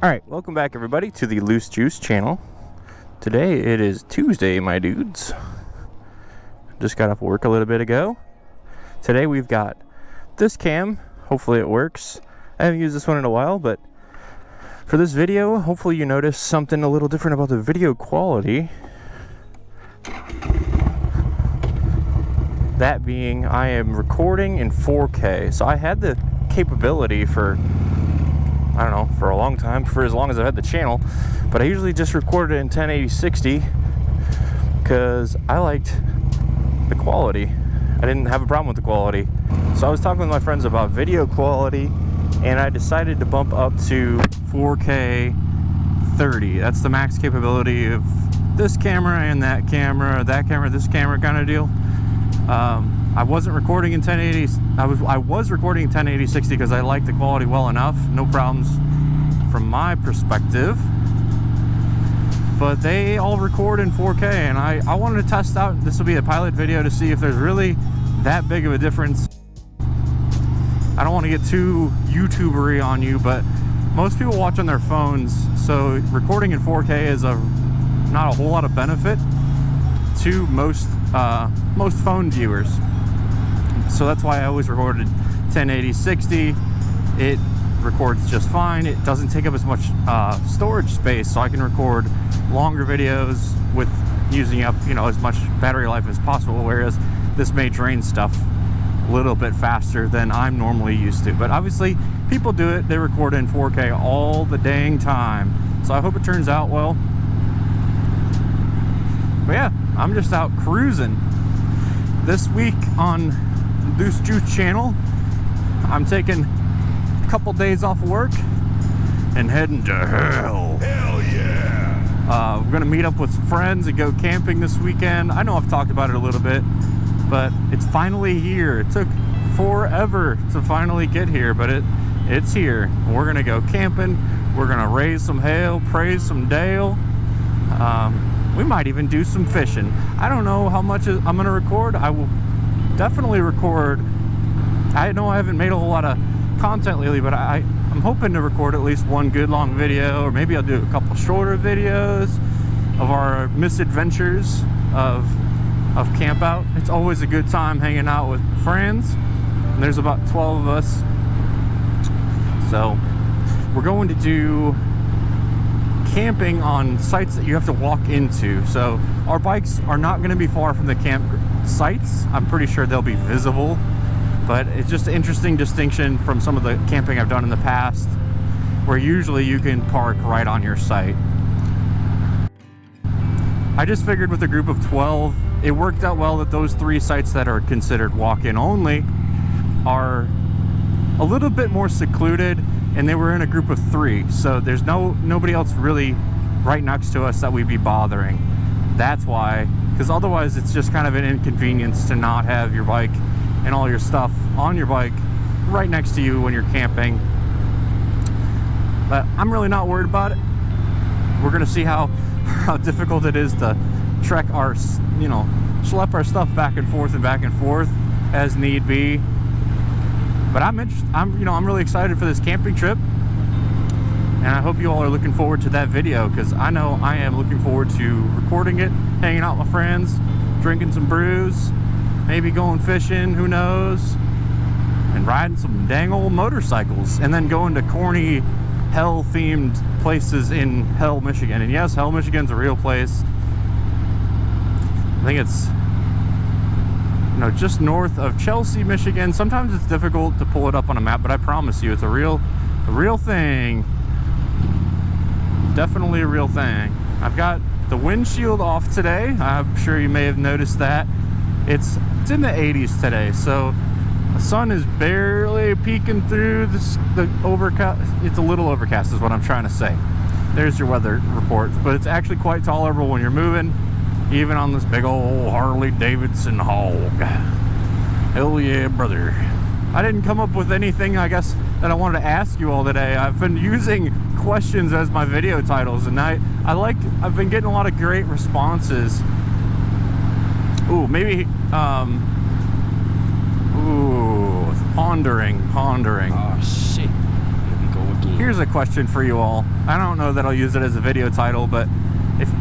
Alright, welcome back everybody to the Loose Juice channel. Today it is Tuesday, my dudes. Just got off work a little bit ago. Today we've got this cam. Hopefully it works. I haven't used this one in a while, but for this video, hopefully you notice something a little different about the video quality. That being, I am recording in 4K. So I had the capability for, I don't know, for a long time, for as long as I've had the channel, but I usually just recorded it in 1080/60 because I liked the quality. I didn't have a problem with the quality. So I was talking with my friends about video quality, and I decided to bump up to 4K 30. That's the max capability of this camera and that camera, this camera kind of deal. I wasn't recording in 1080. I was recording in 1080/60 because I liked the quality well enough. No problems from my perspective. But they all record in 4K, and I wanted to test out. This will be a pilot video to see if there's really that big of a difference. I don't want to get too YouTubery on you, but most people watch on their phones, so recording in 4K is not a whole lot of benefit to most phone viewers. So that's why I always recorded 1080/60. It records just fine. It doesn't take up as much storage space, so I can record longer videos with using up, as much battery life as possible, whereas this may drain stuff a little bit faster than I'm normally used to. But obviously people do it. They record in 4K all the dang time, so I hope it turns out well. But yeah, I'm just out cruising. This week on Loose Juice channel, I'm taking a couple days off of work and heading to hell. Hell yeah! We're gonna meet up with some friends and go camping this weekend. I know I've talked about it a little bit, but it's finally here. It took forever to finally get here, but it's here. We're gonna go camping. We're gonna raise some hell, praise some Dale. We might even do some fishing. I don't know how much I'm gonna record. I will definitely record. I know I haven't made a whole lot of content lately, but I'm hoping to record at least one good long video, or maybe I'll do a couple shorter videos of our misadventures of camp out. It's always a good time hanging out with friends, and there's about 12 of us. So we're going to do camping on sites that you have to walk into. So our bikes are not going to be far from the camp sites. I'm pretty sure they'll be visible, but it's just an interesting distinction from some of the camping I've done in the past, where usually you can park right on your site. I just figured with a group of 12, it worked out well that those 3 sites that are considered walk-in only are a little bit more secluded, and they were in a group of 3, so there's nobody else really right next to us that we'd be bothering. That's why, because otherwise it's just kind of an inconvenience to not have your bike and all your stuff on your bike right next to you when you're camping. But I'm really not worried about it. We're gonna see how difficult it is to trek our, schlep our stuff back and forth as need be. But I'm really excited for this camping trip, and I hope you all are looking forward to that video, because I know I am looking forward to recording it, hanging out with my friends, drinking some brews, maybe going fishing, who knows, and riding some dang old motorcycles, and then going to corny hell-themed places in Hell, Michigan. And yes, Hell, Michigan's a real place. I think it's just north of Chelsea, Michigan. Sometimes it's difficult to pull it up on a map, but I promise you, it's a real thing. Definitely a real thing. I've got the windshield off today. I'm sure you may have noticed that. It's in the 80s today, so the sun is barely peeking through the overcast. It's a little overcast is what I'm trying to say. There's your weather report, but it's actually quite tolerable when you're moving, even on this big old Harley Davidson hog. Hell yeah, brother. I didn't come up with anything, I guess, that I wanted to ask you all today. I've been using questions as my video titles, and I've been getting a lot of great responses. Ooh, maybe, pondering. Oh shit, here we go Here's a question for you all. I don't know that I'll use it as a video title, but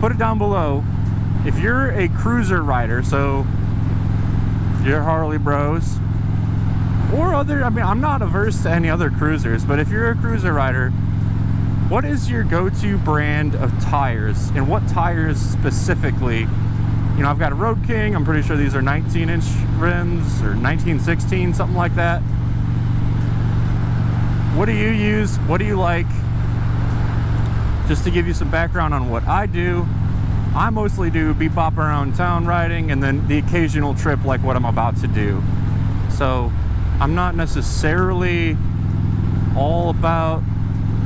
put it down below. If you're a cruiser rider, so you're Harley bros, or other, I mean, I'm not averse to any other cruisers, but if you're a cruiser rider, what is your go-to brand of tires, and what tires specifically? You know, I've got a Road King. I'm pretty sure these are 19-inch rims or 1916, something like that. What do you use? What do you like? Just to give you some background on what I do, I mostly do bebop around town riding and then the occasional trip like what I'm about to do. So I'm not necessarily all about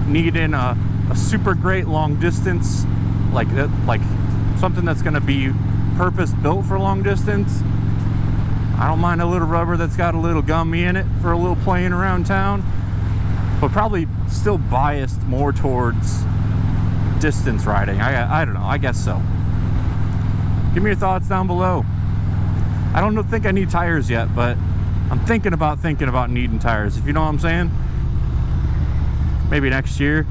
needing a super great long distance, like something that's going to be purpose built for long distance. I don't mind a little rubber that's got a little gummy in it for a little playing around town, but probably still biased more towards distance riding. I don't know, I guess so. Give me your thoughts down below. I don't think I need tires yet, but I'm thinking about needing tires, if you know what I'm saying. Maybe next year,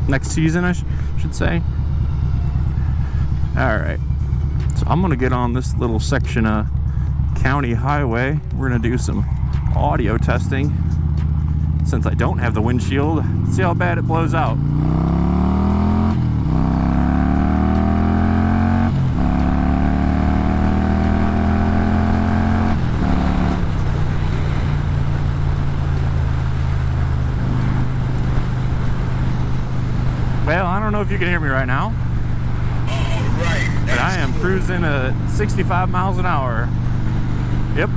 next season I should say. All right, so I'm gonna get on this little section of county highway. We're gonna do some audio testing since I don't have the windshield. See how bad it blows out. Well, I don't know if you can hear me right now, but I am cruising at 65 miles an hour. Yep.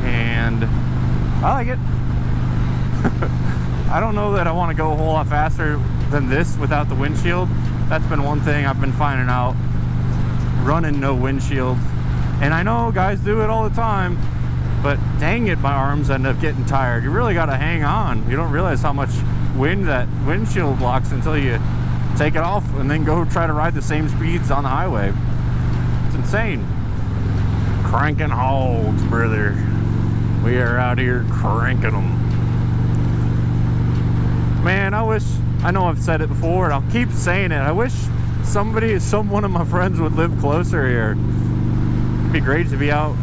And I like it. I don't know that I want to go a whole lot faster than this without the windshield. That's been one thing I've been finding out, running no windshield. And I know guys do it all the time, but dang it, my arms end up getting tired. You really got to hang on. You don't realize how much wind that windshield blocks until you take it off and then go try to ride the same speeds on the highway. It's insane. Cranking hogs, brother. We are out here cranking them. Man, I know I've said it before and I'll keep saying it. I wish someone of my friends would live closer here. It'd be great to be out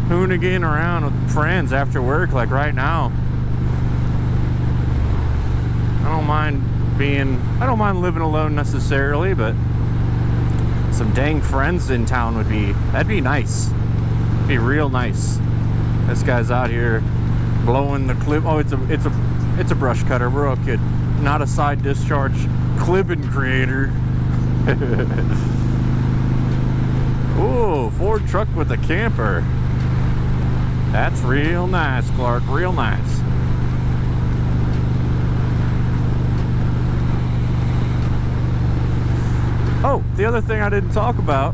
hooniging around with friends after work like right now. I don't mind living alone necessarily, but some dang friends in town that'd be nice. It'd be real nice. This guy's out here blowing the clip. Oh, it's a brush cutter. We're all good. Not a side discharge clipping creator. Ooh, Ford truck with a camper. That's real nice, Clark. Real nice. Oh, the other thing I didn't talk about,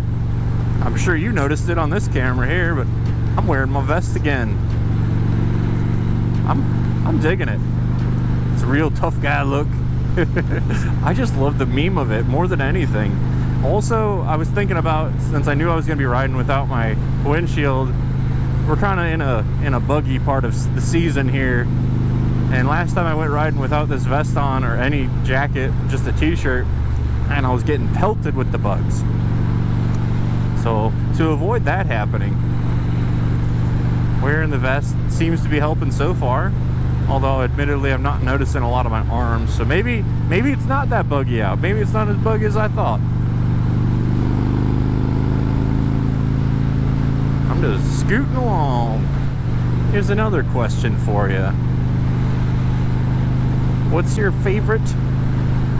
I'm sure you noticed it on this camera here, but I'm wearing my vest again. I'm digging it. It's a real tough guy look. I just love the meme of it more than anything. Also, I was thinking about, since I knew I was going to be riding without my windshield, we're kind of in a buggy part of the season here. And last time I went riding without this vest on or any jacket, just a t-shirt, and I was getting pelted with the bugs. So to avoid that happening, wearing the vest seems to be helping so far. Although admittedly I'm not noticing a lot of my arms. So maybe it's not that buggy out. Maybe it's not as buggy as I thought. I'm just scooting along. Here's another question for you. What's your favorite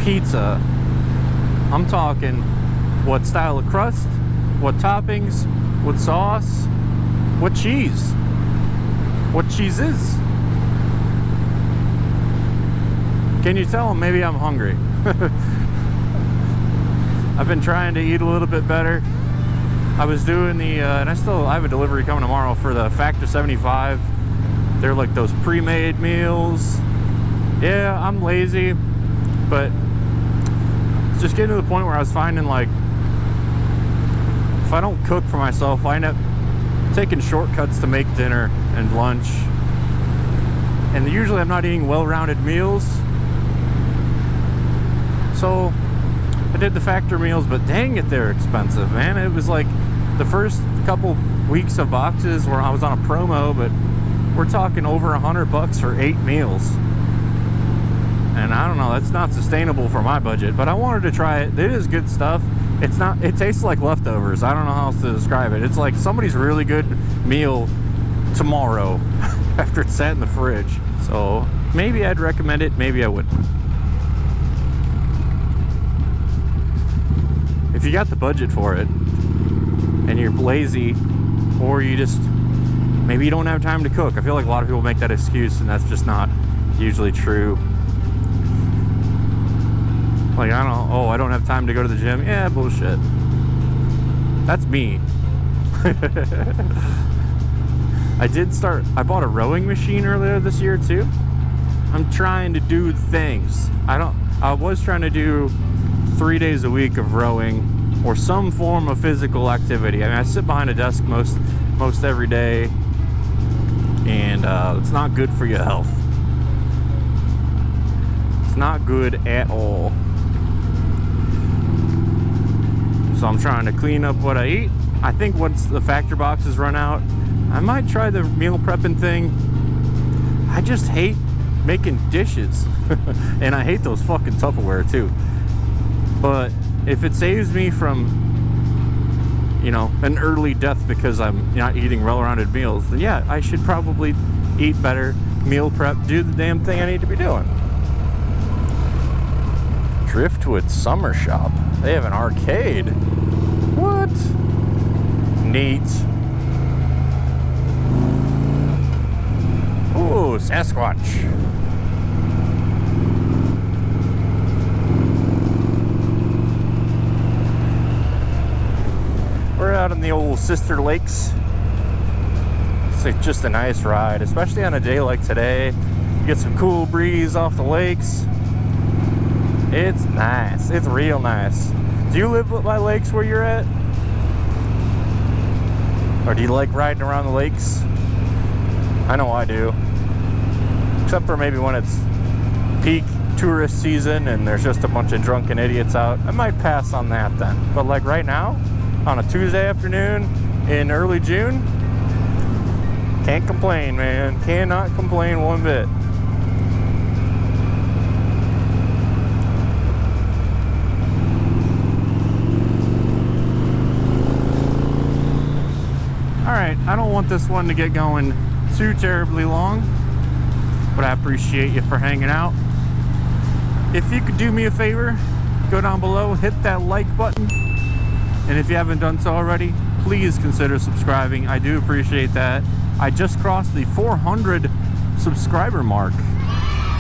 pizza? I'm talking what style of crust, what toppings, what sauce, what cheese. What cheese is? Can you tell them maybe I'm hungry? I've been trying to eat a little bit better. I was doing and I have a delivery coming tomorrow for the Factor 75. They're like those pre-made meals. Yeah, I'm lazy, but it's just getting to the point where I was finding, like, if I don't cook for myself, I end up taking shortcuts to make dinner and lunch. and usually I'm not eating well-rounded meals. So I did the factor meals, but dang it, they're expensive, man. It was like the first couple weeks of boxes where I was on a promo, but we're talking over $100 for 8 meals. And I don't know, that's not sustainable for my budget, but I wanted to try it. It is good stuff. It tastes like leftovers. I don't know how else to describe it. It's like somebody's really good meal tomorrow after it's sat in the fridge. So maybe I'd recommend it, maybe I wouldn't. If you got the budget for it and you're lazy, or you just, maybe you don't have time to cook. I feel like a lot of people make that excuse, and that's just not usually true. Like, I don't know, oh, I don't have time to go to the gym. Yeah, bullshit. That's me. I bought a rowing machine earlier this year too. I'm trying to do things. I was trying to do 3 days a week of rowing or some form of physical activity. I mean, I sit behind a desk most every day, and it's not good for your health. It's not good at all. So I'm trying to clean up what I eat. I think once the factor boxes run out, I might try the meal prepping thing. I just hate making dishes. And I hate those fucking Tupperware too. But if it saves me from, you know, an early death because I'm not eating well-rounded meals, then yeah, I should probably eat better, meal prep, do the damn thing I need to be doing. Driftwood Summer Shop. They have an arcade. What? Neat. Ooh, Sasquatch. We're out in the old Sister Lakes. It's like just a nice ride, especially on a day like today. You get some cool breeze off the lakes. It's nice. It's real nice. Do you live by lakes where you're at? Or do you like riding around the lakes? I know I do. Except for maybe when it's peak tourist season and there's just a bunch of drunken idiots out. I might pass on that then. But like right now, on a Tuesday afternoon in early June, can't complain, man. Cannot complain one bit. Alright, I don't want this one to get going too terribly long, but I appreciate you for hanging out. If you could do me a favor, go down below, hit that like button, and if you haven't done so already, please consider subscribing. I do appreciate that. I just crossed the 400 subscriber mark,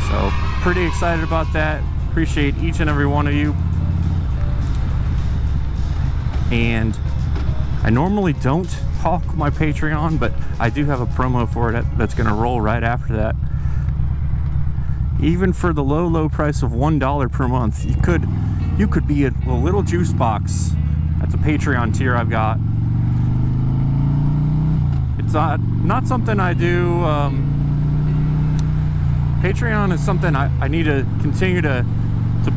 so pretty excited about that. Appreciate each and every one of you. And I normally don't hawk my Patreon, but I do have a promo for it that's going to roll right after that. Even for the low price of $1 per month, you could be a little juice box. That's a Patreon tier I've got. It's not something I do. Patreon is something I need to continue to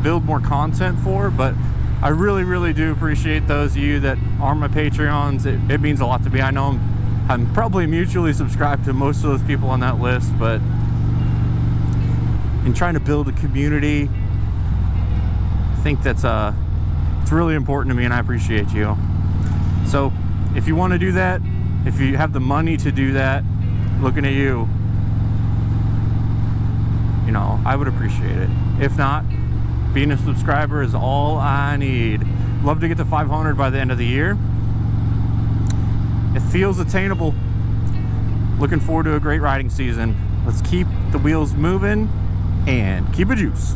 build more content for, but I really do appreciate those of you that are my Patreons. It means a lot to me. I know I'm probably mutually subscribed to most of those people on that list, but in trying to build a community, I think that's it's really important to me, and I appreciate you. So if you want to do that, if you have the money to do that, looking at you, you know, I would appreciate it. If not, being a subscriber is all I need. Love to get to 500 by the end of the year. It feels attainable. Looking forward to a great riding season. Let's keep the wheels moving and keep it juice.